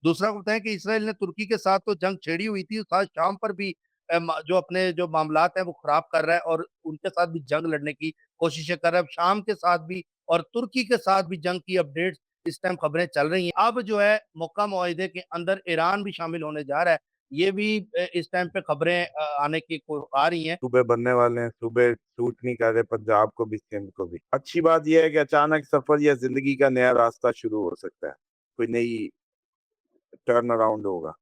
दूसरा को बताएं कि इसराइल ने तुर्की के साथ तो जंग छेड़ी हुई थी, साथ शाम पर भी जो अपने जो मामलात हैं वो खराब कर रहा है और उनके साथ भी जंग लड़ने की कोशिशें कर रहा है। अब शाम के साथ भी और तुर्की के साथ भी जंग की अपडेट्स इस टाइम खबरें चल रही हैं। अब जो है मक्का मुआहिदे के अंदर ईरान भी शामिल होने जा रहा है। ये भी इस टाइम पे खबरें आने की आ रही हैं। सूबे बनने वाले हैं, सूबे सूट नहीं कर रहे, पंजाब को भी सिंध को भी। अच्छी बात यह है कि अचानक सफर या जिंदगी का नया रास्ता शुरू हो सकता है, कोई नई टर्न अराउंड होगा।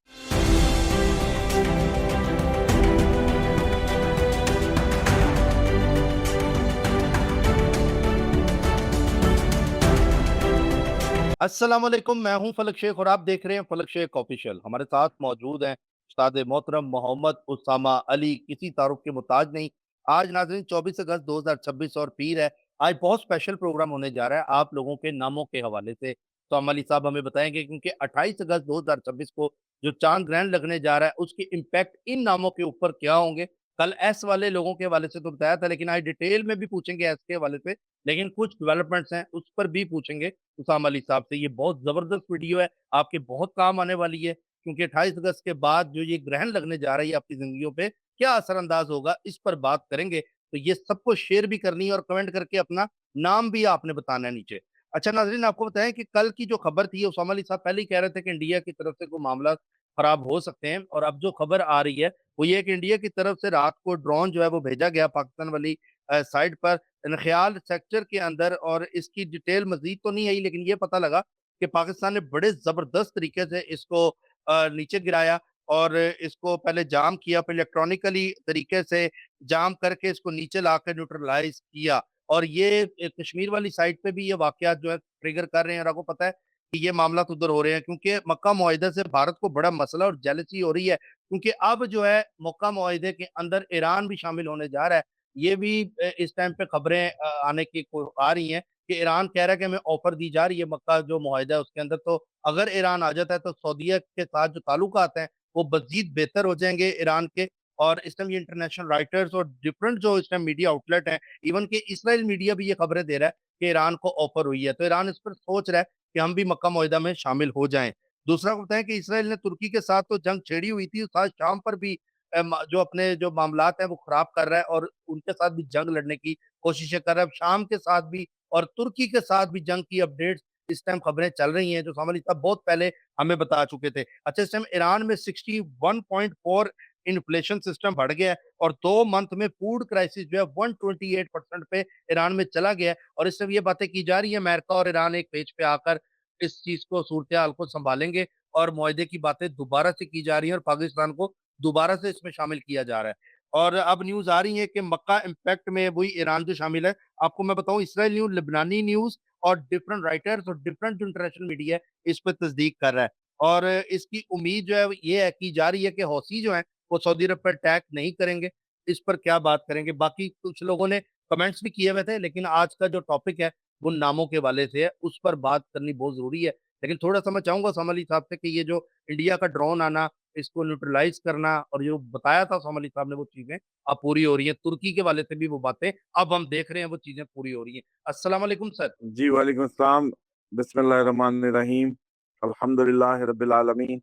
अस्सलाम वालेकुम, मैं हूं फलक शेख और आप देख रहे हैं फलक शेख ऑफिशियल। हमारे साथ मौजूद हैं उस्ताद मोहतरम मोहम्मद उसामा अली, किसी तारुफ के मुताज नहीं। आज नाज़रीन 24 अगस्त 2026 और पीर है। आज बहुत स्पेशल प्रोग्राम होने जा रहा है आप लोगों के नामों के हवाले से। तो अली साहब हमें बताएंगे क्योंकि 28 अगस्त 2026 को जो चांद ग्रहण लगने जा रहा है उसके इम्पैक्ट इन नामों के ऊपर क्या होंगे। कल एस वाले लोगों के हवाले से तो बताया था, लेकिन आज डिटेल में भी पूछेंगे एस के हवाले से, लेकिन कुछ डेवलपमेंट्स हैं उस पर भी पूछेंगे उसामा अली साहब से। ये बहुत ज़बरदस्त वीडियो है, आपके बहुत काम आने वाली है, क्योंकि 28 अगस्त के बाद जो ये ग्रहण लगने जा रही है आपकी ज़िंदगियों पे, क्या असर-अंदाज़ होगा, इस पर बात करेंगे। तो ये सबको शेयर भी करनी है और कमेंट करके अपना नाम भी आपने बताना है नीचे। अच्छा नाज़रीन, आपको बताएँ कि कल की जो खबर थी, उसामा अली साहब पहले ही कह रहे थे कि इंडिया की तरफ से कोई मामला खराब हो सकते हैं, और अब जो खबर आ रही है, वो ये है कि इंडिया की तरफ से रात को ड्रोन जो है वो भेजा गया पाकिस्तान वाली साइड पर नखयाल सेक्टर के अंदर, और इसकी डिटेल मजीद तो नहीं आई, लेकिन ये पता लगा कि पाकिस्तान ने बड़े जबरदस्त तरीके से इसको नीचे गिराया और इसको पहले जाम किया, फिर इलेक्ट्रॉनिकली तरीके से जाम करके इसको नीचे लाकर न्यूट्रलाइज किया। और ये कश्मीर वाली साइड पे भी ये वाकयात जो है ट्रिगर कर रहे हैं, और आपको पता है कि ये मामला उधर हो रहे हैं क्योंकि मक्का मुआहिदा से भारत को बड़ा मसला और जेलसी हो रही है, क्योंकि अब जो है मक्का मुआहिदे के अंदर ईरान भी शामिल होने जा रहा है। ये भी इस टाइम पे खबरें आने की आ रही हैं कि ईरान कह रहा है कि हमें ऑफर दी जा रही है मक्का जो मुआहिदा है उसके अंदर, तो अगर ईरान आ जाता है तो सऊदीया के साथ जो ताल्लुकात हैं वो मजीद बेहतर हो जाएंगे ईरान के। और इस टाइम ये इंटरनेशनल राइटर्स और डिफरेंट जो इस टाइम मीडिया आउटलेट हैं, इवन कि इसराइल मीडिया भी ये खबरें दे रहा है कि ईरान को ऑफर हुई है, तो ईरान इस पर सोच रहा है कि हम भी मक्का मुआहिदा में शामिल हो जाएं। दूसरा को बताएं कि इसराइल ने तुर्की के साथ तो जंग छेड़ी हुई थी, साथ शाम पर भी जो अपने जो मामलात हैं वो खराब कर रहा है और उनके साथ भी जंग लड़ने की कोशिशें कर रहा है। अब शाम के साथ भी और तुर्की के साथ भी जंग की अपडेट्स इस टाइम खबरें चल रही हैं, जो सामने साहब बहुत पहले हमें बता चुके थे। अच्छा, इस टाइम ईरान में 61.4 इन्फ्लेशन सिस्टम बढ़ गया है और 2 मंथ में फूड क्राइसिस जो है 128% पे ईरान में चला गया है, और इस समय ये बातें की जा रही है अमेरिका और ईरान एक पेज पे आकर इस चीज़ को सूरत-ए-हाल को सँभालेंगे और मुआहदे की बातें दोबारा से की जा रही हैं और पाकिस्तान को दोबारा से इसमें शामिल किया जा रहा है। और अब न्यूज़ आ रही है कि मक्का इम्पैक्ट में वही ईरान जो शामिल है। आपको मैं बताऊँ, इसराइल न्यूज़, लेबनानी न्यूज़ और डिफरेंट राइटर्स और डिफरेंट जो इंटरनेशनल मीडिया है, इस पे तस्दीक कर रहा है। और इसकी उम्मीद जो है ये है की जा रही है कि हौसी जो हैं, वो सऊदी अरब पर अटैक नहीं करेंगे। इस पर क्या बात करेंगे? बाकी कुछ लोगों ने कमेंट्स भी किए हुए थे, लेकिन आज का जो टॉपिक है, वो नामों के हवाले से है, उस पर बात करनी बहुत ज़रूरी है। लेकिन थोड़ा-सा मैं चाहूँगा सामा अली साहब से कि ये जो इंडिया का ड्रोन आना, इसको न्यूट्रलाइज़ करना और जो बताया था सामा अली साहब ने वो चीज़ें अब पूरी हो रही हैं। तुर्की के हवाले से भी वो बातें अब हम देख रहे हैं वो चीज़ें पूरी हो रही हैं। अस्सलाम वालेकुम सर। जी वालेकुम अस्सलाम। बिस्मिल्लाहिर्रहमानिर्रहीम। अल्हम्दुलिल्लाहि रब्बिल आलमीन।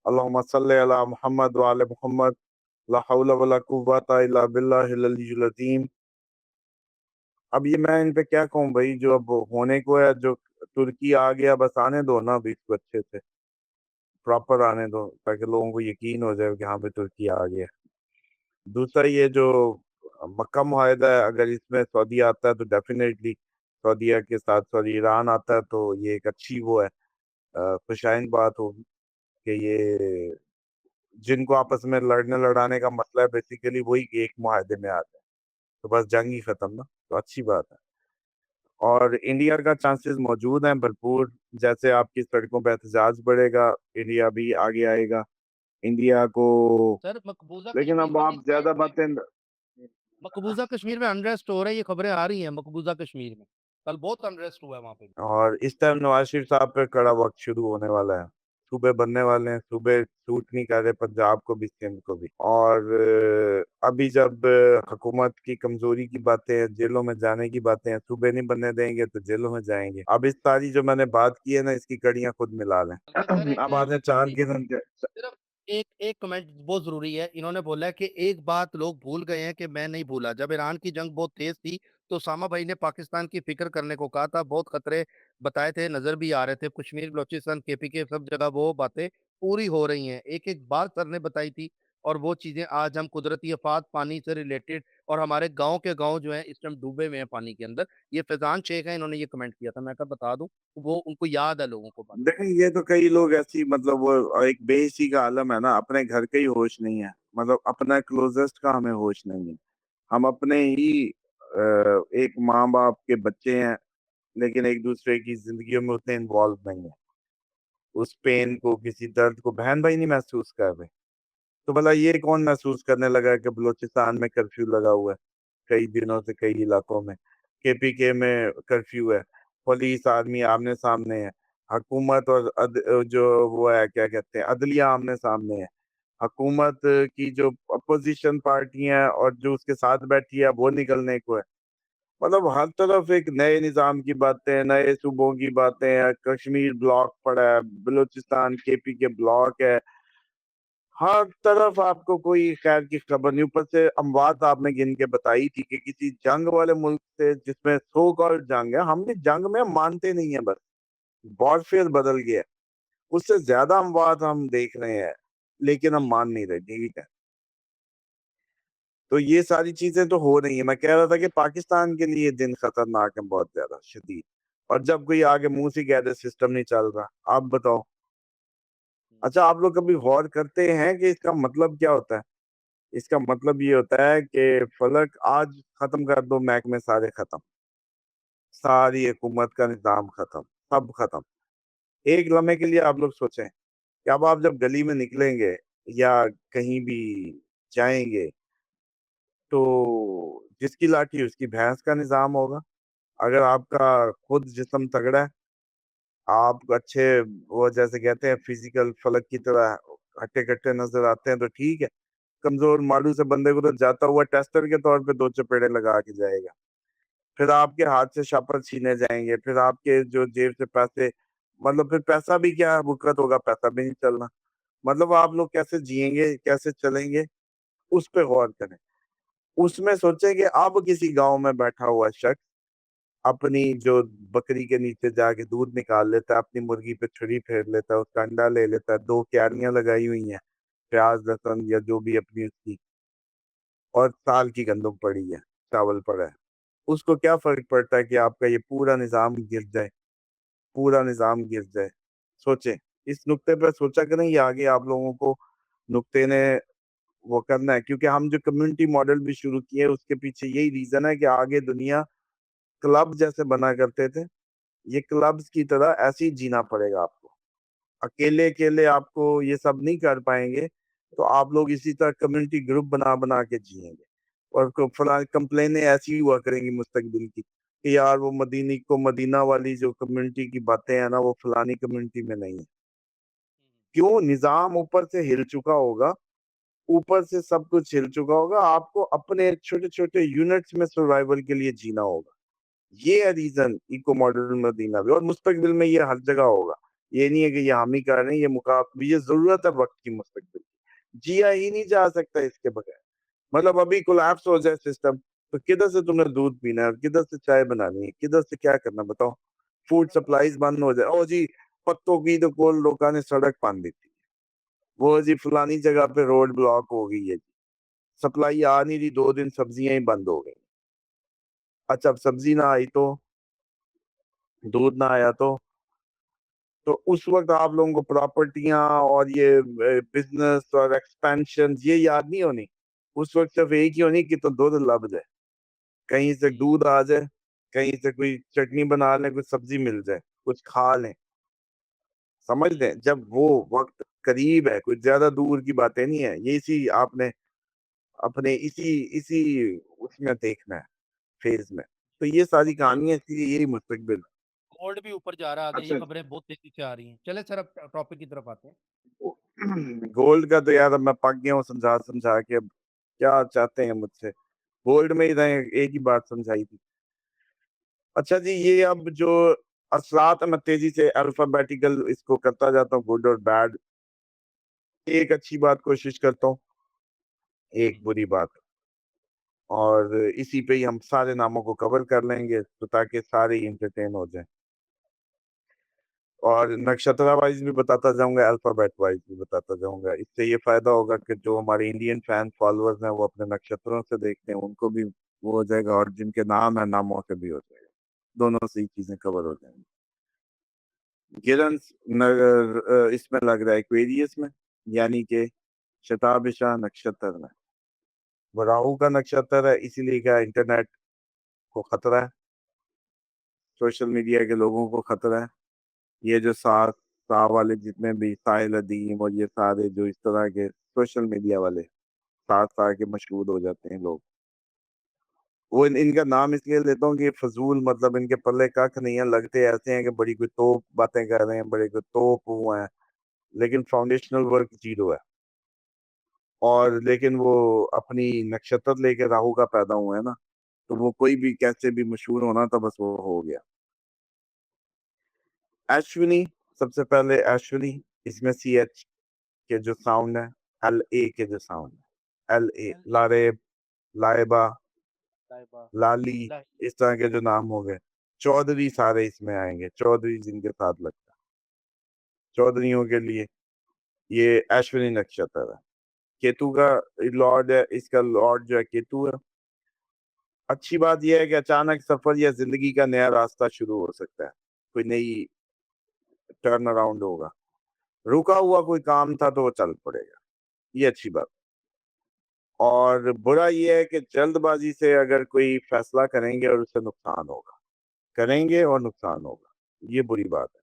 अल्लाहुम्मा सल्लि अला मुहम्मद व आले मुहम्मद। ला हौला वला कुव्वता इल्ला बिल्लाहिल अलिय्यिल अज़ीम। अब ये मैं इन पे क्या कहूँ भाई, जो अब होने को है, जो तुर्की आ गया, बस आने दो ना अभी इसको अच्छे से, प्रॉपर आने दो, ताकि लोगों को यकीन हो जाए कि हाँ भाई तुर्की आ गया। दूसरा, ये जो मक्का मुआहिदा है, अगर इसमें सऊदी आता है तो डेफिनेटली सऊदीया के साथ सऊदी ईरान आता है तो ये एक अच्छी वो है, खुशाइंद बात होगी कि ये जिनको आपस में लड़ने लड़ाने का मसला है, बेसिकली वही एक मुआहिदे में आते हैं, तो बस जंग ही खत्म ना, तो अच्छी बात है। और इंडिया का चांसेस मौजूद हैं भरपूर, जैसे आपकी सड़कों पर एहतजाज बढ़ेगा, इंडिया भी आगे आएगा, इंडिया को। सर, मकबूज़ा लेकिन कश्मीर अब वाली आप साइड ज्यादा पे बातें। मकबूज़ा कश्मीर में अनरेस्ट हो रहा है, ये खबरें आ रही हैं मकबूज़ा कश्मीर में। कल बहुत अनरेस्ट हुआ है वहाँ पे। और इस टाइम नवाज शरीफ साहब पे कड़ा वक्त शुरू होने वाला है, सूबे बनने वाले हैं, सूबे सूट नहीं कर रहे पंजाब को भी, सिंध को भी। और अभी जब हुकूमत की कमजोरी की बातें हैं, जेलों में जाने की बातें हैं, सूबे नहीं बनने देंगे तो जेलों में जाएंगे। अब इस सारी जो मैंने बात की है ना, इसकी कड़ियां खुद मिला लें। सर एक अब आते हैं चांद जी, की धमकी। सिर्फ एक एक कमेंट बहुत जरूरी है। इन्होंने बोला है कि एक बात लोग भूल गए हैं कि मैं नहीं भूला, जब ईरान की जंग बहुत तेज थी तो उसामा भाई ने पाकिस्तान की फिक्र करने को कहा था, बहुत खतरे बताए थे, नजर भी आ रहे थे, कश्मीर बलूचिस्तान केपीके सब जगह वो बातें पूरी हो रही हैं। एक एक बात सर ने बताई थी और वो चीजें आज हम कुदरती आफात पानी से रिलेटेड और हमारे गांव के गांव जो है इस टाइम डूबे हुए हैं पानी के अंदर। ये फैजान शेख है, इन्होंने ये कमेंट किया था, मैं कहा बता दूं, वो उनको याद है लोगों को बात। देखें, ये तो कई लोग ऐसी, मतलब वो एक बेहिसी का आलम है ना, अपने घर का ही होश नहीं है, मतलब अपना क्लोजेस्ट का हमें होश नहीं है। हम अपने ही एक माँ बाप के बच्चे हैं, लेकिन एक दूसरे की जिंदगियों में उतने इन्वॉल्व नहीं है। उस पेन को, किसी दर्द को बहन भाई नहीं महसूस कर रहे। तो भला ये कौन महसूस करने लगा है कि बलूचिस्तान में कर्फ्यू लगा हुआ है कई दिनों से, कई इलाकों में केपीके में कर्फ्यू है, पुलिस आर्मी आमने सामने है, हुकूमत और जो वो है क्या कहते हैं अदलिया आमने सामने है, हुकूमत की जो अपोजिशन पार्टी है और जो उसके साथ बैठी है वो निकलने को है। मतलब हर तरफ एक नए निजाम की बातें, नए सूबों की बातें हैं, कश्मीर ब्लॉक पड़ा है, बलूचिस्तान केपी के ब्लॉक है, हर तरफ आपको कोई खैर की खबर नहीं। ऊपर से अमवात आपने गिन के बताई थी कि किसी जंग वाले मुल्क से, जिसमें सो कॉल्ड जंग है, हम भी जंग में मानते नहीं है, बस वॉरफेयर बदल गया है, उससे ज्यादा अमवात हम देख रहे हैं, लेकिन हम मान नहीं रहे। ठीक है, तो ये सारी चीजें तो हो रही है। मैं कह रहा था कि पाकिस्तान के लिए दिन खतरनाक है, बहुत ज्यादा शदीद। और जब कोई आगे मुंह से कह दे सिस्टम नहीं चल रहा, आप बताओ। अच्छा, आप लोग कभी गौर करते हैं कि इसका मतलब क्या होता है? इसका मतलब ये होता है कि फलक आज खत्म कर दो, महकमे सारे खत्म, सारी हुकूमत का निजाम खत्म, सब खत्म। एक लम्हे के लिए आप लोग सोचें कि अब आप जब गली में निकलेंगे या कहीं भी जाएंगे, तो जिसकी लाठी उसकी भैंस का निजाम होगा। अगर आपका खुद जिस्म तगड़ा है, आप अच्छे, वो जैसे कहते हैं फिजिकल फलक की तरह हट्टे कट्टे नजर आते हैं, तो ठीक है। कमजोर मालू से बंदे को तो जाता हुआ टेस्टर के तौर पे दो चपेड़े लगा के जाएगा। फिर आपके हाथ से शापर छीने जाएंगे, फिर आपके जो जेब से पैसे, मतलब फिर पैसा भी क्या बुकत होगा, पैसा भी नहीं चलना। मतलब आप लोग कैसे जिएंगे, कैसे चलेंगे, उस पे गौर करें। उसमें सोचे कि अब किसी गांव में बैठा हुआ शख्स अपनी जो बकरी के नीचे जाके दूध निकाल लेता है, अपनी मुर्गी पे छुरी फेर लेता है, उसका अंडा ले लेता है, दो क्यारियां लगाई हुई हैं, प्याज लहसुन या जो भी अपनी उसकी, और साल की गंदम पड़ी है, चावल पड़ा है, उसको क्या फर्क पड़ता है कि आपका ये पूरा निजाम गिर जाए, पूरा निजाम गिर जाए। सोचे, इस नुक्ते पर सोचा करें, ये आगे आप लोगों को नुक्ते ने वो करना है, क्योंकि हम जो कम्युनिटी मॉडल भी शुरू किए उसके पीछे यही रीजन है कि आगे दुनिया क्लब जैसे बना करते थे, ये क्लब्स की तरह ऐसे ही जीना पड़ेगा आपको। अकेले अकेले आपको ये सब नहीं कर पाएंगे, तो आप लोग इसी तरह कम्युनिटी ग्रुप बना बना के जिएंगे। और फला कंप्लेनें ऐसी ही हुआ करेंगी मुस्तकबिल की कि यार वो मदीनी को मदीना वाली जो कम्युनिटी की बातें हैं ना, वो फलानी कम्युनिटी में नहीं है। क्यों? निजाम ऊपर से हिल चुका होगा, ऊपर से सब कुछ हिल चुका होगा, आपको अपने छोटे छोटे यूनिट्स में सर्वाइवल के लिए जीना होगा। ये है रीजन इको मॉडल मदीना भी, और मुस्तकबिल में ये हर जगह होगा। ये नहीं है कि ये हम ही कर रहे हैं, ये मुकाबले, ये जरूरत है वक्त की मुस्तकबिल की। जिया ही नहीं जा सकता इसके बगैर। मतलब अभी कोलैप्स हो जाए सिस्टम, तो किधर से तुमने दूध पीना है, किधर से चाय बनानी है, किधर से क्या करना, बताओ। फूड सप्लाईज बंद हो जाए, ओ जी पत्तों की तो कोल लोगों ने सड़क बांध दी थी, वो जी फलानी जगह पे रोड ब्लॉक हो गई है, सप्लाई आ नहीं रही, 2 दिन सब्जियां ही बंद हो गई। अच्छा, अब सब्जी ना आई तो, दूध ना आया तो उस वक्त आप लोगों को प्रॉपर्टियां और ये बिजनेस और एक्सपेंशन ये याद नहीं होनी। उस वक्त सिर्फ एक ही होनी कि तो दूध लब जाए, कहीं से दूध आ जाए, कहीं से कोई चटनी बना लें, कुछ सब्जी मिल जाए, कुछ खा लें। समझ लें, जब वो वक्त करीब है, कुछ ज्यादा दूर की बातें नहीं है। ये इसी आपने अपने इसी इसी उसमें देखना है, फेज में। तो ये सारी कहानियां, इसलिए यही मुस्तकबिल। गोल्ड भी ऊपर जा रहा है आगे, ये अच्छा खबरें बहुत तेजी से आ रही हैं। चले सर, अब टॉपिक की तरफ आते हैं। गोल्ड का तो यार अब मैं पक गया हूँ समझा समझा के। अब क्या चाहते हैं मुझसे? गोल्ड में ही रहे, एक ही बात समझाई थी। अच्छा जी, ये अब जो असलात है, मैं तेजी से अल्फाबेटिकल इसको करता जाता हूँ, गुड और बैड। एक अच्छी बात कोशिश करता हूँ, एक जी। बुरी बात, और इसी पे ही हम सारे नामों को कवर कर लेंगे तो ताकि सारे इंटरटेन हो जाएं। और नक्षत्र वाइज भी बताता जाऊंगा, अल्फाबेट वाइज भी बताता जाऊंगा। इससे ये फायदा होगा कि जो हमारे इंडियन फैन फॉलोअर्स हैं वो अपने नक्षत्रों से देखते हैं, उनको भी वो हो जाएगा, और जिनके नाम है नामों से भी हो जाएगा। दोनों से ही चीजें कवर हो जाएंगी। किरण इसमें लग रहा है एक्वेरियस में, यानी कि शताभिषा नक्षत्र में। वो राहु का नक्षत्र है, इसीलिए क्या इंटरनेट को खतरा है, सोशल मीडिया के लोगों को खतरा है। ये जो साथ सा वाले जितने भी साहिल अदीम और ये सारे जो इस तरह के सोशल मीडिया वाले साथ सा के मशहूर हो जाते हैं लोग, वो इनका नाम इसलिए लेता हूँ कि फजूल, मतलब इनके पल्ले कख नहीं है, लगते ऐसे हैं कि बड़ी कोई तोप बातें कर रहे हैं, बड़े कोई तोप हुए हैं, लेकिन फाउंडेशनल वर्क जीरो है। और लेकिन वो अपनी नक्षत्र लेके राहु का पैदा हुए हैं ना, तो वो कोई भी कैसे भी मशहूर होना था, बस वो हो गया। अश्विनी, सबसे पहले अश्विनी, इसमें सी एच के जो साउंड है, एल ए के जो साउंड है, L A, L A, Laraib, Laiba, Laiba, Lali, लाई। इस तरह के जो नाम हो गए। चौधरी सारे इसमें आएंगे, चौधरी जिनके साथ लगता है, चौधरियों के लिए ये अश्विनी नक्षत्र है। केतु का लॉर्ड है, इसका लॉर्ड जो है केतु है। अच्छी बात यह है कि अचानक सफर या जिंदगी का नया रास्ता शुरू हो सकता है, कोई नई टर्न अराउंड होगा, रुका हुआ कोई काम था तो वो चल पड़ेगा, ये अच्छी बात। और बुरा ये है कि जल्दबाजी से अगर कोई फैसला करेंगे और उससे नुकसान होगा, करेंगे और नुकसान होगा, ये बुरी बात है।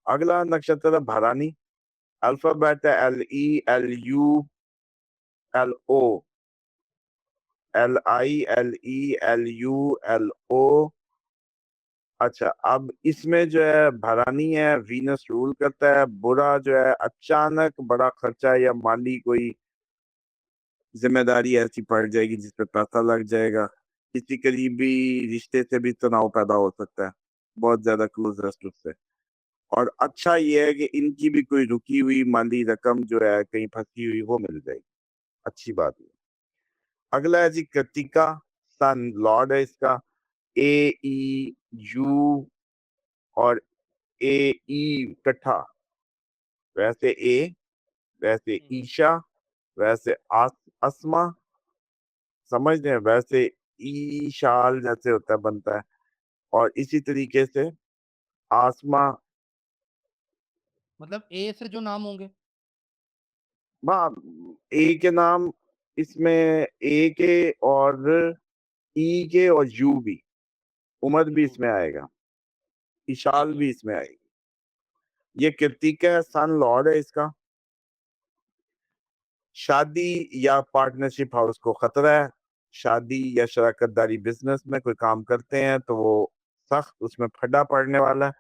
अगला नक्षत्र है भरानी, अल्फाबेट है L E, L U, L O, L I, L E, L U, L O. अच्छा, अब इसमें जो है भरानी है, वीनस रूल करता है। बुरा जो है अचानक बड़ा खर्चा या माली कोई जिम्मेदारी ऐसी पड़ जाएगी जिसपे पैसा लग जाएगा, किसी करीबी रिश्ते से भी तनाव पैदा हो सकता है, बहुत ज्यादा क्लोज रिलेशन से। और अच्छा ये है कि इनकी भी कोई रुकी हुई माली रकम जो है कहीं फंसी हुई वो मिल जाएगी, अच्छी बात है। अगला है जी कृतिका, सन लॉर्ड है इसका, ए ई यू और ए ई इकट्ठा, वैसे ए, वैसे ईशा, वैसे अस्मा, समझ रहे हैं, वैसे ईशाल जैसे होता है बनता है, और इसी तरीके से आसमा। मतलब ए से जो नाम होंगे। हाँ, ए के नाम इसमें, ए के और ई के और यू भी, उमर भी यू। इसमें आएगा, इशाल ठीक है। भी इसमें आएगी। ये कृतिका है, सन लॉर्ड है इसका। शादी या पार्टनरशिप हाउस को खतरा है, शादी या शराकत दारी बिजनेस में कोई काम करते हैं तो वो सख्त उसमें फटा पड़ने वाला है,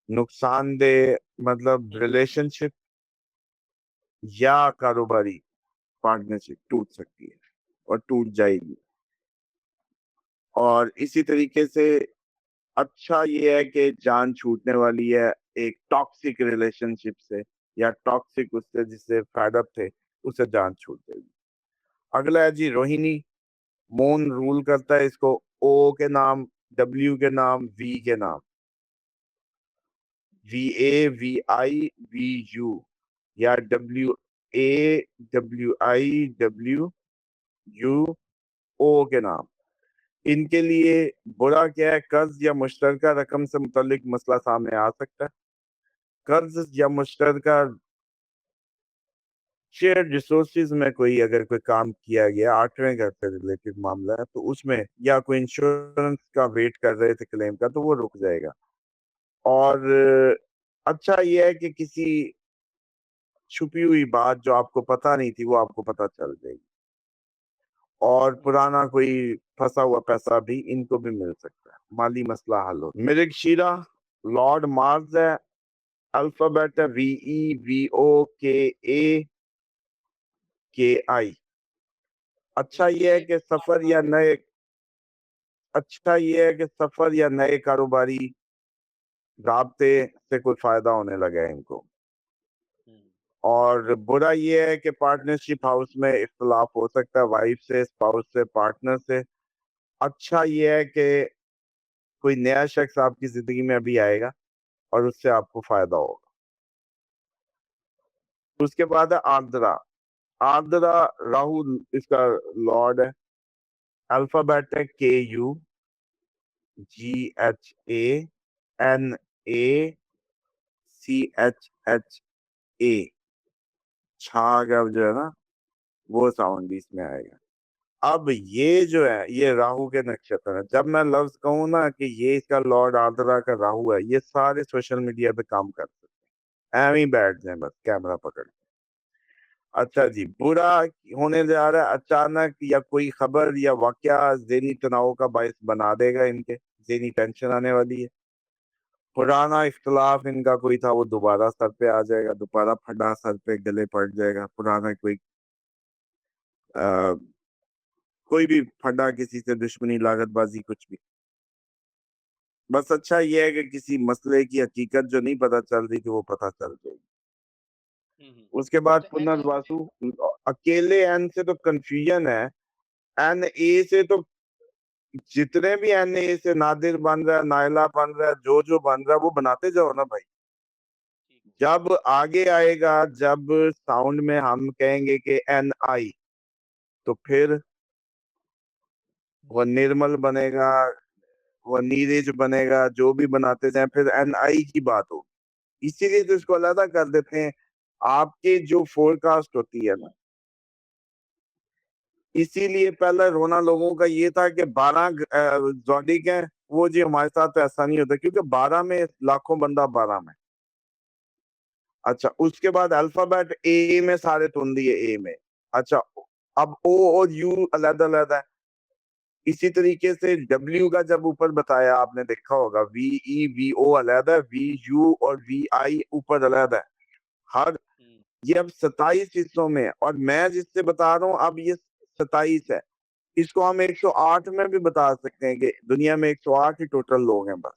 नुकसानदेह, मतलब रिलेशनशिप या कारोबारी पार्टनरशिप टूट सकती है और टूट जाएगी। और इसी तरीके से अच्छा ये है कि जान छूटने वाली है एक टॉक्सिक रिलेशनशिप से, या टॉक्सिक उससे जिससे फेड अप थे, उससे जान छूट जाएगी। अगला है जी रोहिणी, मून रूल करता है इसको, ओ के नाम, डब्ल्यू के नाम, वी के नाम, V A, V I, V U, या W A, W I, W U, O के नाम। इनके लिए बुरा क्या है, कर्ज या मुश्तरका रकम से मुतल्लिक मसला सामने आ सकता है। कर्ज या मुश्तरका शेयर रिसोर्सेज में कोई अगर कोई काम किया गया, 8वें घर से रिलेटेड मामला है, तो उसमें या कोई इंश्योरेंस का वेट कर रहे थे क्लेम का, तो वो रुक जाएगा। और अच्छा ये है कि किसी छुपी हुई बात जो आपको पता नहीं थी वो आपको पता चल जाएगी। और पुराना कोई फंसा हुआ पैसा भी इनको भी मिल सकता है, माली मसला हल हो। मृगशिरा लॉर्ड मार्स है, अल्फाबेट है VEVOKAKI। अच्छा ये है कि सफर या नए अच्छा ये है कि सफर या नए कारोबारी राब्ते से कोई फायदा होने लगा है इनको। और बुरा ये है कि पार्टनरशिप हाउस में इख्तलाफ हो सकता है, वाइफ से, स्पाउस से, पार्टनर से। अच्छा ये है कि कोई नया शख्स आपकी जिंदगी में अभी आएगा और उससे आपको फायदा होगा। उसके बाद है आर्द्रा। आर्द्रा राहु इसका लॉर्ड है, अल्फाबेट है KUGHANACHHA। छाग अब जो है ना वो साउंड भी इसमें आएगा। अब ये जो है ये राहु के नक्षत्र है। जब मैं लफ्ज कहूँ ना कि ये इसका लॉर्ड आर्द्रा का राहु है, ये सारे सोशल मीडिया पे काम कर सकते हैं, एवं ही बैठ जाए बस कैमरा पकड़ के। अच्छा जी, बुरा होने जा रहा है, अचानक या कोई खबर या वाकया ज़हनी तनाव का बायस बना देगा, इनके ज़हनी टेंशन आने वाली है। पुराना इख्तलाफ इनका कोई था वो दोबारा सर पे आ जाएगा, दोबारा फटा सर पे गले पड़ जाएगा। पुराना आ, कोई भी फटा, किसी से दुश्मनी, लागतबाजी, कुछ भी। बस अच्छा ये है कि किसी मसले की हकीकत जो नहीं पता चल रही थी वो पता चल जाएगी। उसके बाद पुनर्वासु अकेले एन से तो कंफ्यूजन है, एन ए से तो जितने भी एन ए से नादिर बन रहा है, नायला बन रहा है, जो बन रहा है वो बनाते जाओ ना भाई। जब आगे आएगा, जब साउंड में हम कहेंगे कि एन आई, तो फिर वो निर्मल बनेगा, वो नीरज बनेगा, जो भी बनाते जाए फिर एन आई की बात होगी। इसीलिए तो इसको अलग कर देते हैं। आपके जो फोरकास्ट होती है ना, इसीलिए पहले रोना लोगों का ये था कि 12 जोडिक है वो जी। हमारे साथ तो ऐसा नहीं होता क्योंकि 12 में लाखों बंदा 12 में। अच्छा, उसके बाद अल्फाबेट ए में सारे तुंदी है, ए में। अच्छा, अब ओ और यू अलग अलग है। इसी तरीके से डब्ल्यू का जब ऊपर बताया आपने देखा होगा, VEVO अलग है, VU और VI ऊपर अलग है। हर ये अब 27 हिस्सों में है, और मैं जिससे बता रहा हूँ अब ये 27 है। इसको हम 108 में भी बता सकते हैं कि दुनिया में 108 ही टोटल लोग हैं बस।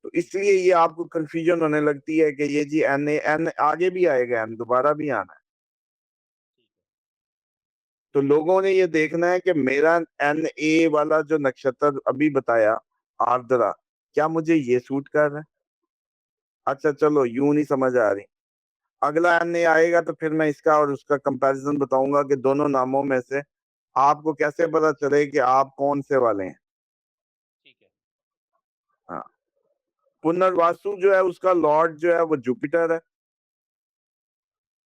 तो इसलिए ये आपको कंफ्यूजन होने लगती है कि ये जी एन आगे भी आएगा, एन दोबारा भी आना है। तो लोगों ने ये देखना है कि मेरा NA वाला जो नक्षत्र अभी बताया, आर्द्रा, क्या मुझे ये सूट कर रहा है। अच्छा चलो, यूं नहीं समझ आ रही। अगला NA आएगा तो फिर मैं इसका और उसका कंपैरिजन बताऊंगा कि दोनों नामों में से आपको कैसे पता चले कि आप कौन से वाले हैं। हाँ, पुनर्वासु जो है उसका लॉर्ड जो है वो जुपिटर है।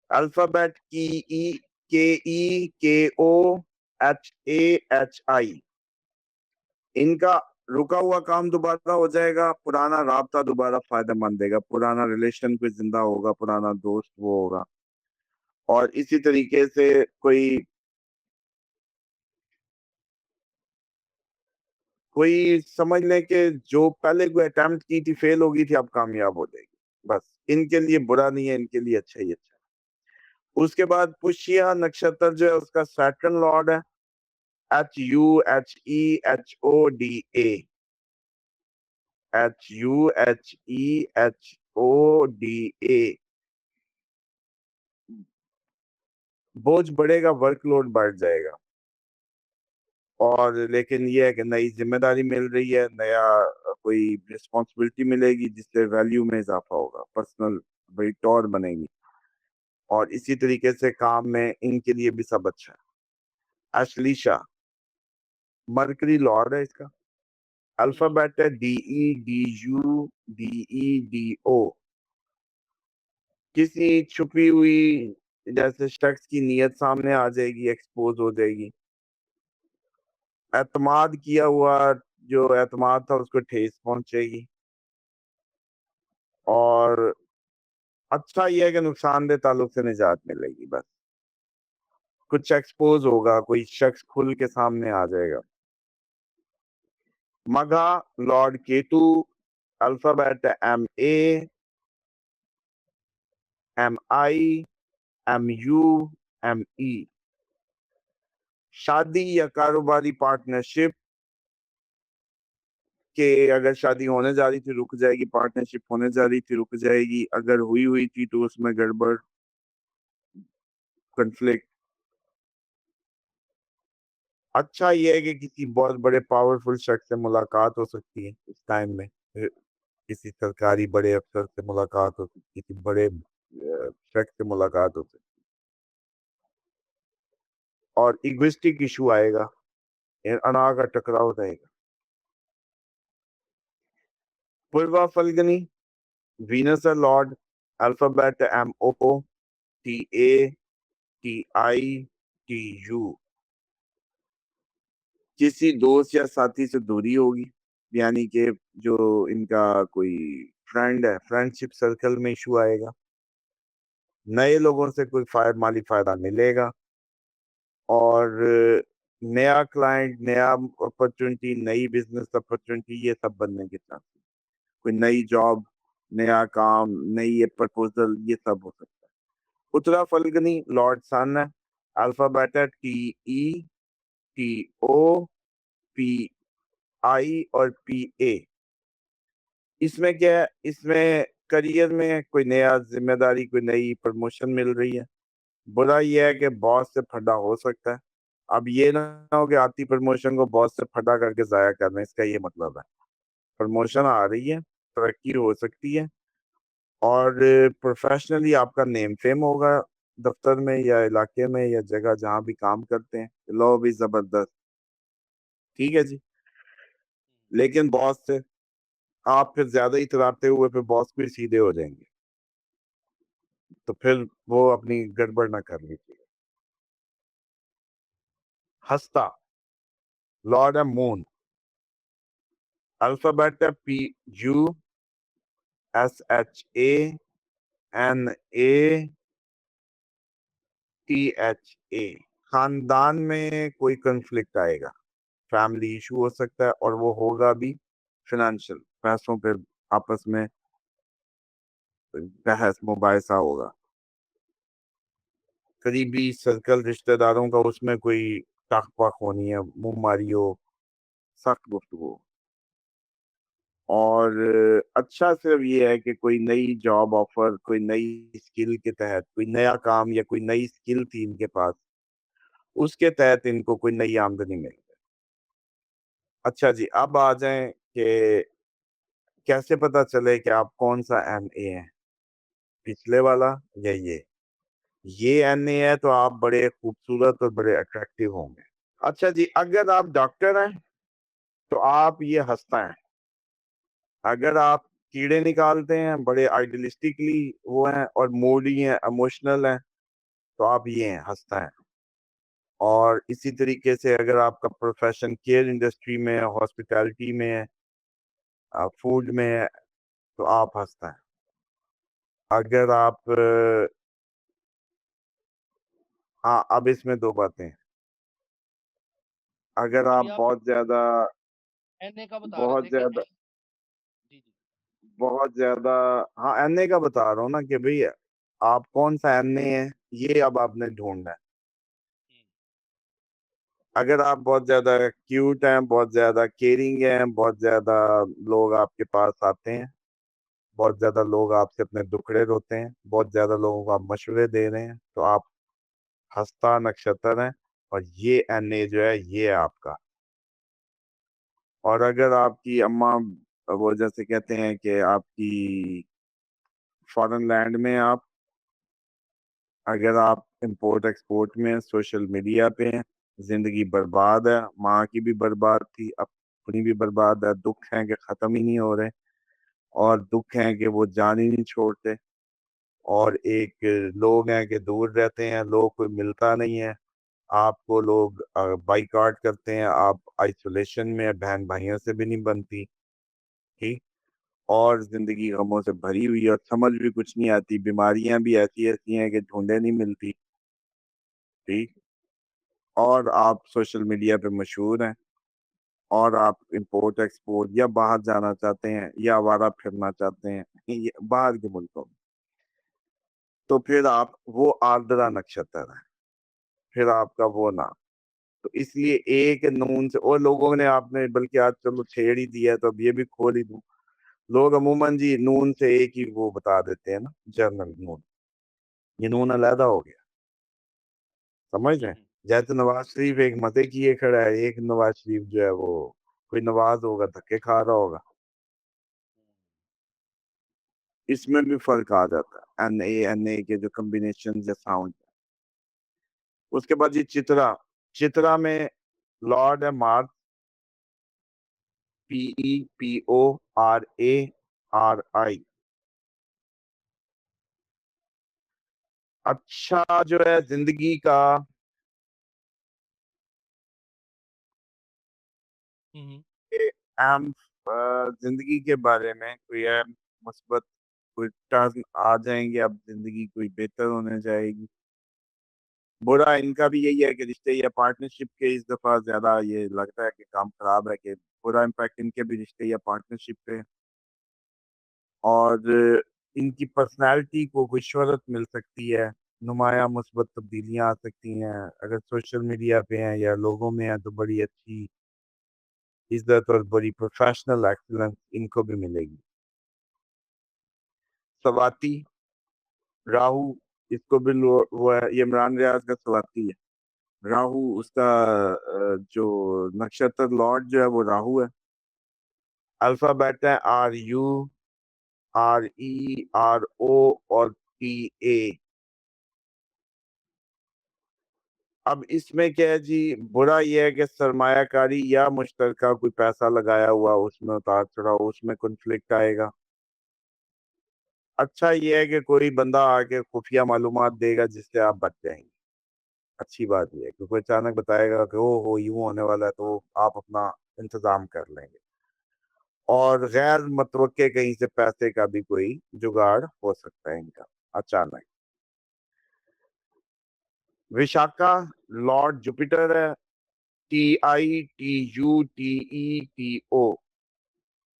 Alphabet KEKEKOHAHI। इनका रुका हुआ काम दोबारा हो जाएगा, पुराना राबता दोबारा फायदेमंद देगा, पुराना रिलेशन कोई जिंदा होगा, पुराना दोस्त वो होगा। और इसी तरीके से कोई कोई समझ लें कि जो पहले कोई अटेम्प्ट की थी, फेल हो गई थी, अब कामयाब हो जाएगी। बस इनके लिए बुरा नहीं है, इनके लिए अच्छा ही अच्छा है। उसके बाद पुष्य नक्षत्र जो है उसका सैटर्न लॉर्ड है, HUHEHODA। HUHEHODA। बोझ बढ़ेगा, वर्कलोड बढ़ जाएगा। और लेकिन ये है कि नई जिम्मेदारी मिल रही है, नया कोई रिस्पॉन्सिबिलिटी मिलेगी जिससे वैल्यू में इजाफा होगा, पर्सनल बड़ी टॉर बनेगी। और इसी तरीके से काम में इनके लिए भी सब अच्छा है। अश्लीषा मरकरी लॉर्ड है इसका, अल्फाबेट है DEDUDEDO। किसी छुपी हुई जैसे शख्स की नीयत सामने आ जाएगी, एक्सपोज हो जाएगी। एतमाद किया हुआ जो एतमाद था उसको ठेस पहुंचेगी। और अच्छा यह है कि नुकसानदेह ताल्लुक से निजात मिलेगी बस। कुछ एक्सपोज होगा, कोई शख्स खुल के सामने आ जाएगा। मगा, Lord Ketu, alphabet MA, MI, MU, ME। शादी या कारोबारी पार्टनरशिप के अगर शादी होने जा रही थी रुक जाएगी, पार्टनरशिप होने जा रही थी रुक जाएगी, अगर हुई थी तो उसमें गड़बड़, कन्फ्लिक्ट। अच्छा ये है कि किसी बहुत बड़े पावरफुल शख्स से मुलाकात हो सकती है इस टाइम में, किसी सरकारी बड़े अफसर से मुलाकात हो सकती है, किसी बड़े शख्स से मुलाकात हो सकती है, और इगोइस्टिक इशू आएगा, अना का टकराव रहेगा। पूर्वा फल्गनी, वीनस है लॉर्ड, अल्फाबेट MOTATITU। किसी दोस्त या साथी से दूरी होगी, यानी कि जो इनका कोई फ्रेंड है, फ्रेंडशिप सर्कल में इशू आएगा। नए लोगों से कोई माली फायदा मिलेगा, और नया क्लाइंट, नया अपॉर्चुनिटी, नई बिजनेस अपॉर्चुनिटी, ये सब बनने के चांस, कोई नई जॉब, नया काम, नई प्रपोजल, ये सब हो सकता है। उत्तरा फल्गनी, लॉर्ड सन है, अल्फाबेट है TETOPI और PA। इसमें क्या है, इसमें करियर में कोई नया जिम्मेदारी, कोई नई प्रमोशन मिल रही है। बुरा यह है कि बॉस से फटा हो सकता है। अब ये ना हो कि आती प्रमोशन को बॉस से फटा करके जाया करना, इसका ये मतलब है। प्रमोशन आ रही है, तरक्की हो सकती है, और प्रोफेशनली आपका नेम फेम होगा दफ्तर में या इलाके में या जगह जहां भी काम करते हैं। लो भी जबरदस्त, ठीक है जी। लेकिन बॉस से आप फिर ज्यादा इतराते हुए फिर बॉस भी सीधे हो जाएंगे, तो फिर वो अपनी गड़बड़ ना कर लीजिए। हस्ता, लॉर्ड है मून, अल्फाबेट है PUSHANATHA। खानदान में कोई कंफ्लिक्ट आएगा, फैमिली इशू हो सकता है, और वो होगा भी फाइनेंशियल, पैसों पे आपस में बहस मुबाहिसा होगा। करीबी सर्कल रिश्तेदारों का, उसमें कोई टाक पाक होनी है, मुंह मारी हो, सख्त गुफ्तगू। और अच्छा सिर्फ ये है कि कोई नई जॉब ऑफर, कोई नई स्किल के तहत, कोई नया काम या कोई नई स्किल थी इनके पास, उसके तहत इनको कोई नई आमदनी मिल जाए। अच्छा जी, अब आ जाएं कि कैसे पता चले कि आप कौन सा MA हैं, पिछले वाला या ये MA है तो आप बड़े खूबसूरत और बड़े अट्रैक्टिव होंगे। अच्छा जी, अगर आप डॉक्टर हैं तो आप ये हंसता हैं। अगर आप कीड़े निकालते हैं, बड़े आइडियलिस्टिकली वो हैं और मूडी हैं, इमोशनल हैं, तो आप ये हैं, हंसता हैं। और इसी तरीके से अगर आपका प्रोफेशन केयर इंडस्ट्री में है, हॉस्पिटैलिटी में है, फूड में है, तो आप हंसता हैं। अगर आप हाँ, अब इसमें दो बातें हैं। अगर अभी आप आप बहुत ज्यादा एनए का बता रहे बहुत थे कि ज्यादा जी जी। बहुत ज्यादा हाँ, MA का बता रहा हूँ ना कि भाई आप कौन सा MA है, ये अब आपने ढूंढना है। अगर आप बहुत ज्यादा क्यूट हैं, बहुत ज्यादा केयरिंग हैं, बहुत ज्यादा लोग आपके पास आते हैं, बहुत ज्यादा लोग आपसे अपने दुखड़े रोते हैं, बहुत ज्यादा लोगों को आप मशवरे दे रहे हैं, तो आप हस्ता नक्षत्र हैं, और ये MA जो है ये है आपका। और अगर आपकी अम्मा, वो जैसे कहते हैं कि आपकी फॉरेन लैंड में, आप अगर आप इंपोर्ट एक्सपोर्ट में, सोशल मीडिया पे हैं, जिंदगी बर्बाद है, माँ की भी बर्बाद थी, अपनी भी बर्बाद है, दुख है कि खत्म ही नहीं हो रहे, और दुख है कि वो जान ही नहीं छोड़ते, और एक लोग हैं कि दूर रहते हैं, लोग कोई मिलता नहीं है, आपको लोग बाइकआउट करते हैं, आप आइसोलेशन में, बहन भाइयों से भी नहीं बनती, ठीक। और जिंदगी गमों से भरी हुई है, और समझ भी कुछ नहीं आती, बीमारियां भी ऐसी ऐसी हैं कि ढूंढे नहीं मिलती, ठीक। और आप सोशल मीडिया पे मशहूर हैं और आप इंपोर्ट एक्सपोर्ट या बाहर जाना चाहते हैं या आवारा फिरना चाहते हैं बाहर के मुल्कों में, तो फिर आप वो आर्द्रा नक्षत्र है, फिर आपका वो नाम। तो इसलिए एक नून से, और लोगों ने, आपने बल्कि आज चलो छेड़ ही दिया तो अब ये भी खोल ही दूं। लोग अमूमन जी नून से एक ही वो बता देते हैं ना, जर्नल नून। ये नून अलहदा हो गया, समझ रहे हैं? हम्म, जैसे नवाज शरीफ एक मते किए खड़ा है, एक नवाज शरीफ जो है वो कोई नवाज होगा धक्के खा रहा होगा। इसमें भी फर्क आ जाता है, एन ए के जो कॉम्बिनेशन या साउंड। उसके बाद ये चित्रा, चित्रा में लॉर्ड है मार्स, PEPORARI। अच्छा जो है जिंदगी का, हम्म, ये अहम जिंदगी के बारे में कोई अहम मुस्बत कोई टर्न आ जाएंगे, अब जिंदगी कोई बेहतर होने जाएगी। बुरा इनका भी यही है कि रिश्ते या पार्टनरशिप के इस दफा ज्यादा ये लगता है कि काम खराब है, कि बुरा इम्पैक्ट इनके भी रिश्ते या पार्टनरशिप पे। और इनकी पर्सनालिटी को कोई शोहरत मिल सकती है, नुमाया मुस्बत तब्दीलियां आ सकती हैं। अगर सोशल मीडिया पे हैं या लोगों में हैं तो बड़ी अच्छी इज्जत और बड़ी प्रोफेशनल एक्सीलेंस इनको भी मिलेगी। सवाती, राहु, इसको भी वो है, ये इमरान रियाज का सवाती है। राहु उसका जो नक्षत्र लॉर्ड जो है वो राहु है। अल्फाबेट है RERO और TA। अब इसमें क्या है जी, बुरा ये है कि सरमायाकारी या मुश्तरका कोई पैसा लगाया हुआ, उसमें उतार चढ़ाव, उसमें कॉन्फ्लिक्ट आएगा। अच्छा ये है कि कोई बंदा आके खुफिया मालूमात देगा जिससे आप बच जाएंगे। अच्छी बात ये है कि कोई अचानक बताएगा कि ओ हो यूं होने वाला है, तो आप अपना इंतजाम कर लेंगे। और गैर मतवक्के कहीं से पैसे का भी कोई जुगाड़ हो सकता है इनका अचानक। विशाखा, लॉर्ड जुपिटर है, TITUTETO।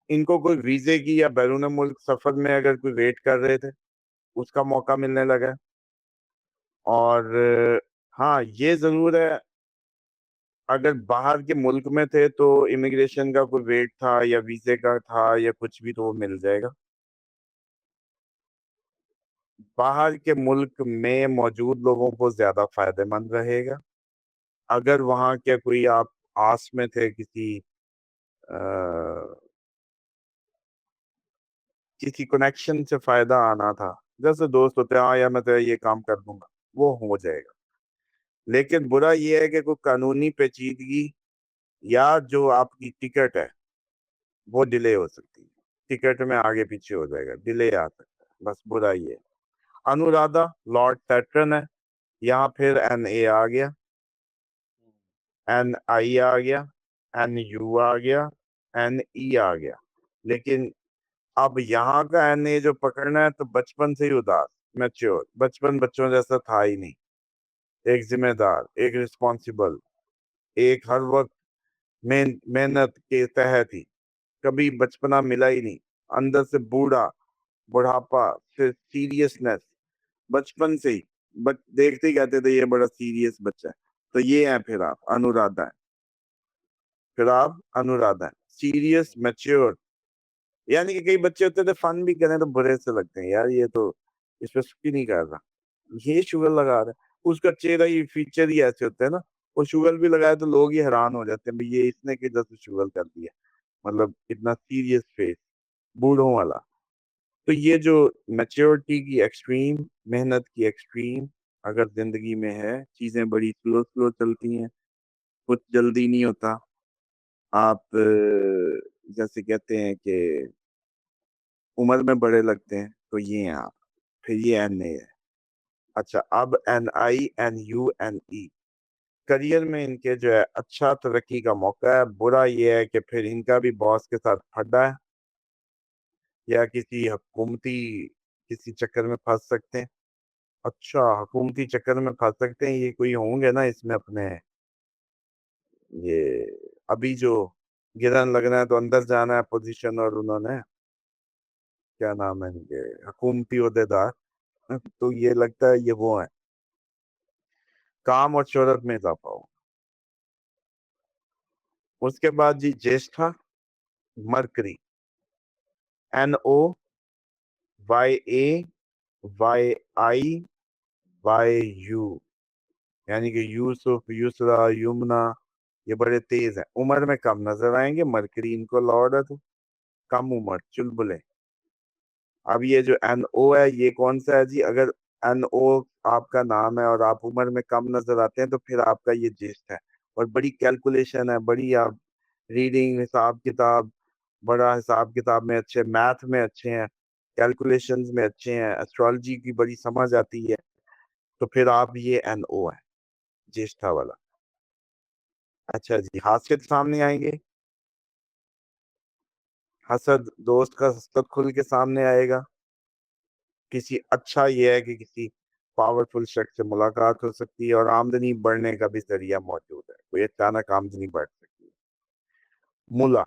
इनको कोई वीजे की या बैरून मुल्क सफर में अगर कोई वेट कर रहे थे, उसका मौका मिलने लगा है। और हाँ ये जरूर है, अगर बाहर के मुल्क में थे तो इमिग्रेशन का कोई वेट था या वीजे का था या कुछ भी, तो वो मिल जाएगा। बाहर के मुल्क में मौजूद लोगों को ज्यादा फायदेमंद रहेगा। अगर वहाँ के कोई आप आस में थे, किसी कनेक्शन से फायदा आना था, जैसे दोस्त होते हैं, हाँ यार मैं तेरा ये काम कर दूंगा, वो हो जाएगा। लेकिन बुरा ये है कि कोई कानूनी पेचीदगी या जो आपकी टिकट है वो डिले हो सकती है। टिकट में आगे पीछे हो जाएगा, डिले आ सकता है, बस बुरा ये है। अनुराधा, लॉर्ड सैटर्न है, यहाँ फिर NA आ गया, NI आ गया, NU आ गया, NE आ गया। लेकिन अब यहाँ का NA जो पकड़ना है तो बचपन से ही उदास, मैच्योर, बचपन बच्चों जैसा था ही नहीं। एक जिम्मेदार, एक रिस्पॉन्सिबल, एक हर वक्त मेहनत के तहत ही, कभी बचपना मिला ही नहीं। अंदर से बूढ़ा, बुढ़ापा से सीरियसनेस, बचपन से ही देखते ही कहते थे ये बड़ा सीरियस बच्चा है। तो ये है फिर आप अनुराधा है, फिर आप अनुराधा है, सीरियस मैच्योर। यानी कि कई बच्चे होते थे फन भी करें तो बुरे से लगते हैं, यार ये तो इस पे सुखी नहीं कर रहा, ये शुगर लगा रहा है। उसका चेहरा ही, फीचर ही ऐसे होते हैं ना। वो शुगर भी लगाए तो लोग ही हैरान हो जाते हैं, भाई ये इसने किधर से शुगर कर दिया, मतलब इतना सीरियस फेस, बूढ़ों वाला। तो ये जो मैच्योरिटी की एक्सट्रीम, मेहनत की एक्सट्रीम अगर जिंदगी में है, चीजें बड़ी स्लो स्लो चलती हैं, कुछ जल्दी नहीं होता। आप जैसे कहते हैं कि उम्र में बड़े लगते हैं, तो ये हैं आप। फिर ये NA है। अच्छा अब NI NU NE, करियर में इनके जो है अच्छा तरक्की का मौका है। बुरा ये है कि फिर इनका भी बॉस के साथ फड्डा है या किसी हुकूमती किसी चक्कर में फंस सकते हैं। अच्छा हुकूमती चक्कर में फंस सकते हैं, ये कोई होंगे ना इसमें अपने ये अभी जो गिरन लगना है तो अंदर जाना है पोजीशन, और उन्होंने क्या नाम है इनके, हुकूमती ओहदेदार, तो ये लगता है ये वो है, काम और शोहरत में इजाफा हो। उसके बाद जी ज्येष्ठा, मरकरी, NOYAYIYU, यानी कि यूसुफ, यूसरा, युमना, ये बड़े तेज हैं, उम्र में कम नजर आएंगे, मरकरी इनको लॉर्ड है तो कम उम्र, चुलबुले। अब ये जो NO है ये कौन सा है जी? अगर NO आपका नाम है और आप उम्र में कम नजर आते हैं तो फिर आपका ये ज्येष्ठ है, और बड़ी कैलकुलेशन है, बड़ी आप रीडिंग, हिसाब किताब, बड़ा हिसाब किताब में अच्छे, मैथ में अच्छे हैं, कैलकुलेशंस में अच्छे हैं, एस्ट्रोलॉजी की बड़ी समझ आती है, तो फिर आप ये NO है, ज्येष्ठा वाला। अच्छा जी, हासिद सामने आएंगे, हसद दोस्त का हसद खुल के सामने आएगा, किसी अच्छा ये है कि किसी पावरफुल शख्स से मुलाकात हो सकती है और आमदनी बढ़ने का भी जरिया मौजूद है, कोई अचानक आमदनी बढ़ सकती है। मुला,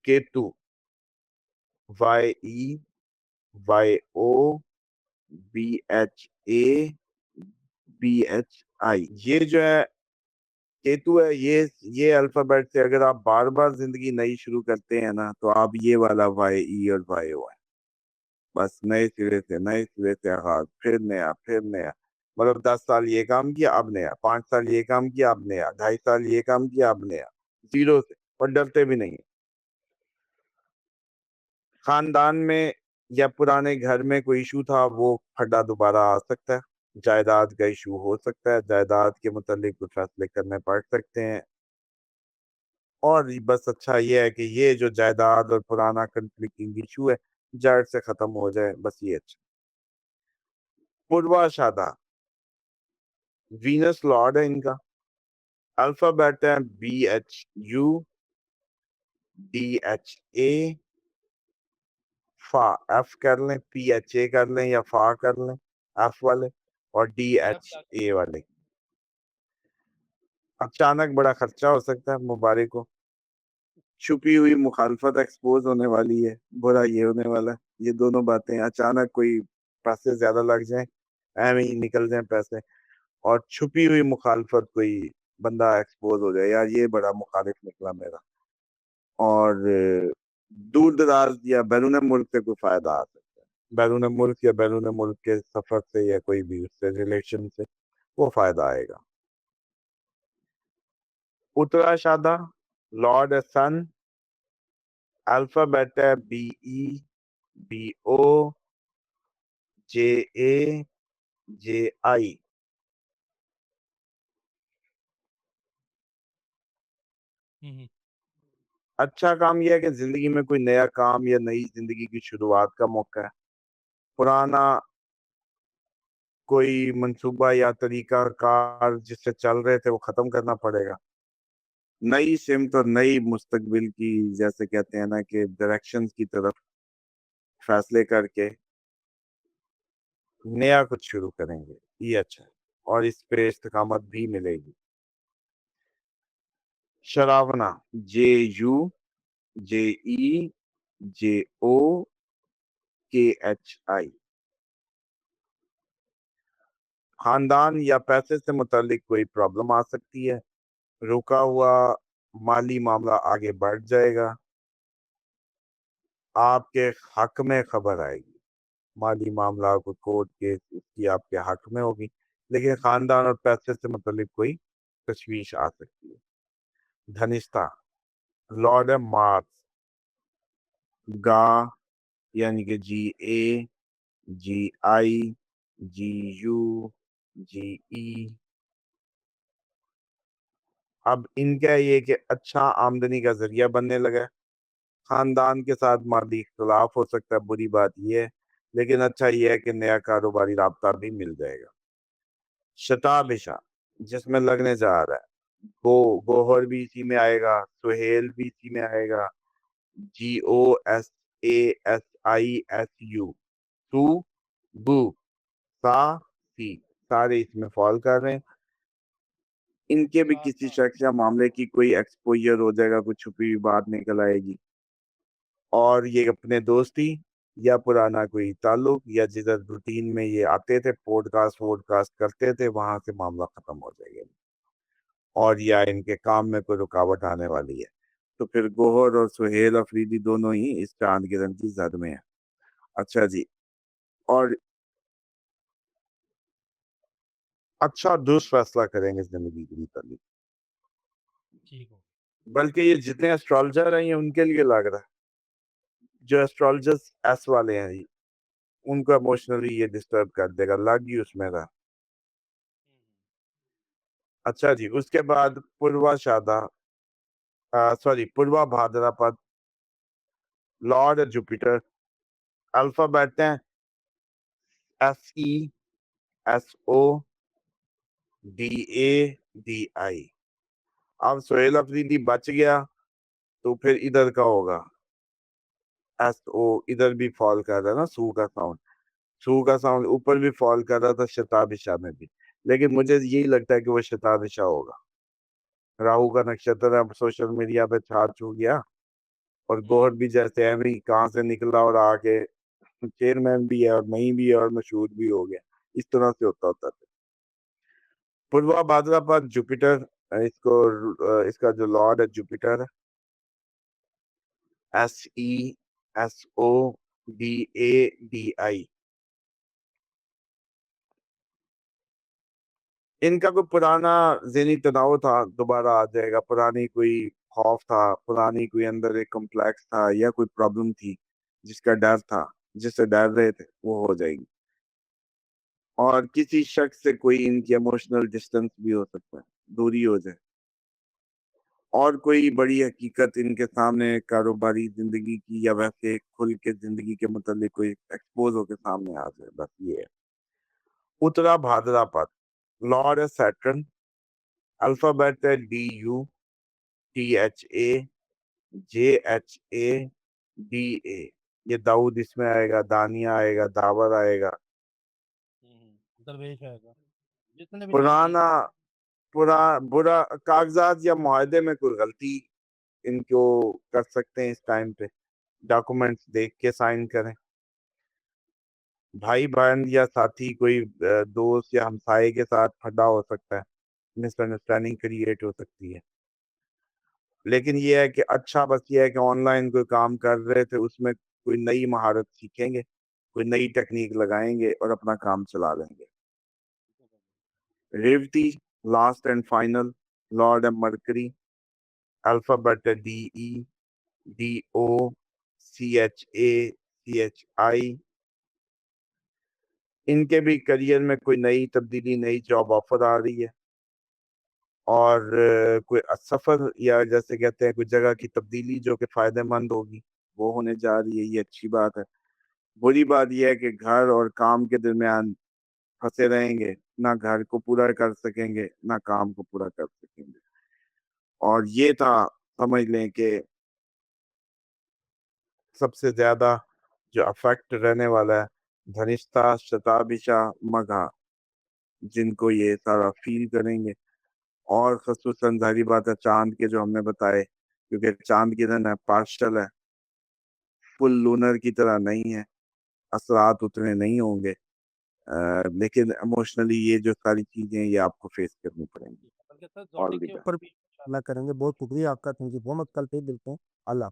केतु, YEBHABHI, ये जो है केतु है, ये अल्फाबेट से अगर आप बार बार जिंदगी नई शुरू करते हैं ना, तो आप ये वाला YE और YO है, बस नए सिरे से आगाज, फिर नया, फिर नया। मतलब 10 साल ये काम किया अब नया, 5 साल ये काम किया अब नया, 2.5 साल ये काम किया अब नया, जीरो से, और डरते भी नहीं है। खानदान में या पुराने घर में कोई इशू था, वो फटा दोबारा आ सकता है। जायदाद का इशू हो सकता है, जायदाद के मुतालिक कुछ फैसले करने पड़ सकते हैं। और बस अच्छा ये है कि ये जो जायदाद और पुराना कंफ्लिक्टिंग इशू है, जड़ से खत्म हो जाए, बस ये अच्छा। पूर्वाषाढ़ा, वीनस लॉर्ड है इनका, अल्फाबेट है BHU, DHA, फा, F कर लें, PHA कर लें या फा कर लें, F वाले, और DHA वाले। अचानक बड़ा खर्चा हो सकता है, मुबारक हो। छुपी हुई मुखालफत एक्सपोज होने वाली है, बुरा ये होने वाला है। ये दोनों बातें, अचानक कोई पैसे ज्यादा लग जाएं, एम ही निकल जाएं पैसे, और छुपी हुई मुखालफत, कोई बंदा एक्सपोज हो जाए, यार ये बड़ा मुखालिफ निकला मेरा, और दूर दराज या बैरून मुल्क से कोई फायदा आ सकता है, बैरून मुल्क या बैरून मुल्क के सफर से या कोई भी उससे रिलेशन से वो फायदा आएगा। उत्तराषाढ़ा, लॉर्ड सन, अल्फाबेट है BEBOJAJI। अच्छा काम यह है कि जिंदगी में कोई नया काम या नई जिंदगी की शुरुआत का मौका है। पुराना कोई मंसूबा या तरीका कार जिससे चल रहे थे वो खत्म करना पड़ेगा। नई सिमत और नई मुस्तकबिल की, जैसे कहते हैं ना कि डायरेक्शन की तरफ फैसले करके नया कुछ शुरू करेंगे, ये अच्छा है, और इस पे इस्तकामत भी मिलेगी। शरावना, JUJEJOKHI, खानदान या पैसे से मुतालिक कोई प्रॉब्लम आ सकती है, रुका हुआ माली मामला आगे बढ़ जाएगा, आपके हक में खबर आएगी, माली मामला को कोर्ट केस उसकी आपके हक में होगी, लेकिन खानदान और पैसे से मुतालिक कोई तशवीश आ सकती है। धनिष्ठा, लॉर्ड है मार्स, गा, यानी कि GAGIGUGE। अब इनका ये कि अच्छा आमदनी का जरिया बनने लगा है, खानदान के साथ माली इख्तलाफ हो सकता है, बुरी बात यह है, लेकिन अच्छा यह है कि नया कारोबारी राब्ता भी मिल जाएगा। शताबिशा, जिसमें लगने जा रहा है, गोहर भी इसी में आएगा, सुहेल भी इसी में आएगा, GOSASISU, सू, बू, सा, सी, सारे इसमें फॉल कर रहे हैं। इनके भी किसी शख्स या मामले की कोई एक्सपोजर हो जाएगा, कुछ छुपी हुई बात निकल आएगी, और ये अपने दोस्ती या पुराना कोई ताल्लुक या जिधर रूटीन में ये आते थे, पॉडकास्ट वॉडकास्ट करते थे, वहां से मामला खत्म हो जाएगा, और या इनके काम में कोई रुकावट आने वाली है। तो फिर गोहर और सुहेल अफरीदी दोनों ही इस चांद के रंग की जद में है। अच्छा जी। और अच्छा दुरुस्त फैसला करेंगे जिंदगी के मुताबिक। ठीक हो। बल्कि ये जितने एस्ट्रोलॉजर हैं ये उनके लिए लग रहा है, जो एस्ट्रोलॉजर्स एस वाले हैं ये, उनको इमोशनली ये डिस्टर्ब कर देगा, लग ही उसमें रहा। अच्छा जी, उसके बाद पूर्वाषाढ़ा, सॉरी पूर्वा भाद्रपद, लॉर्ड जुपिटर, अल्फाबेट है SESODADI। अब सोहेल अफरीदी बच गया तो फिर इधर का होगा SO, इधर भी फॉल कर रहा है ना, सू का साउंड ऊपर भी फॉल कर रहा था, शताभिषा में भी, लेकिन मुझे यही लगता है कि वो शताभिषा होगा। राहु का नक्षत्र अब सोशल मीडिया पे छा छू गया, और गोहर भी जैसे है भी कहाँ से निकला और आके चेयरमैन भी है और मई भी है और मशहूर भी हो गया। इस तरह से होता होता था। पूर्वा भाद्रपद जुपिटर, इसको इसका जो लॉर्ड है जुपिटर, SESODADI। इनका कोई पुराना ज़हनी तनाव था, दोबारा आ जाएगा, पुरानी कोई खौफ था, पुरानी कोई अंदर एक कॉम्प्लेक्स था या कोई प्रॉब्लम थी जिसका डर था, जिससे डर रहे थे, वो हो जाएगी। और किसी शख्स से कोई इनकी इमोशनल डिस्टेंस भी हो सकता है, दूरी हो जाए, और कोई बड़ी हकीकत इनके सामने कारोबारी जिंदगी की या वैसे खुल के जिंदगी के मतलब कोई एक्सपोज होकर सामने आ जाए, बस ये है। उत्तरा भाद्रपद, लॉर्ड है सैटर्न, अल्फाबेट है DUTHAJHADA। ये दाऊद इसमें आएगा, दानिया आएगा, दावर आएगा। दरवेश आएगा, जितने भी नाम हैं। पुराना पुरा बुरा कागजात या मुआहदे में कोई गलती इनको कर सकते हैं इस टाइम पे, डॉक्यूमेंट्स देख के साइन करें। भाई बहन या साथी कोई दोस्त या हमसाये के साथ फटा हो सकता है, मिसअंडरस्टैंडिंग क्रिएट हो सकती है। लेकिन ये है कि अच्छा बस ये है कि ऑनलाइन कोई काम कर रहे थे, उसमें कोई नई महारत सीखेंगे, कोई नई टेक्निक लगाएंगे और अपना काम चला लेंगे। Revati, last and final, lord and Mercury, alphabet DEDOCHACHI। इनके भी करियर में कोई नई तब्दीली, नई जॉब ऑफर आ रही है, और कोई सफर या जैसे कहते हैं कोई जगह की तब्दीली जो कि फायदेमंद होगी, वो होने जा रही है। ये अच्छी बात है। बुरी बात यह है कि घर और काम के दरमियान फंसे रहेंगे, ना घर को पूरा कर सकेंगे ना काम को पूरा कर सकेंगे। और ये था, समझ लें कि सबसे ज्यादा जो अफेक्ट रहने वाला है धनिष्ठा, शताभिषा, मघा, जिनको ये सारा फील करेंगे। और खसूसन जाहिर बात है चांद के जो हमने बताए, क्योंकि चांद की तरह पार्शल है, फुल लूनर की तरह नहीं है, असरात उतने नहीं होंगे। लेकिन इमोशनली ये जो सारी चीजें ये आपको फेस करनी पड़ेंगी। बल्कि सर ऑल ज़ोडिक द के बेस्ट। ऊपर भी इंशाल्लाह करेंगे। बहुत शुक्रिया आपका, थैंक यू सो मच। कल फिर मिलते हैं। अल्लाह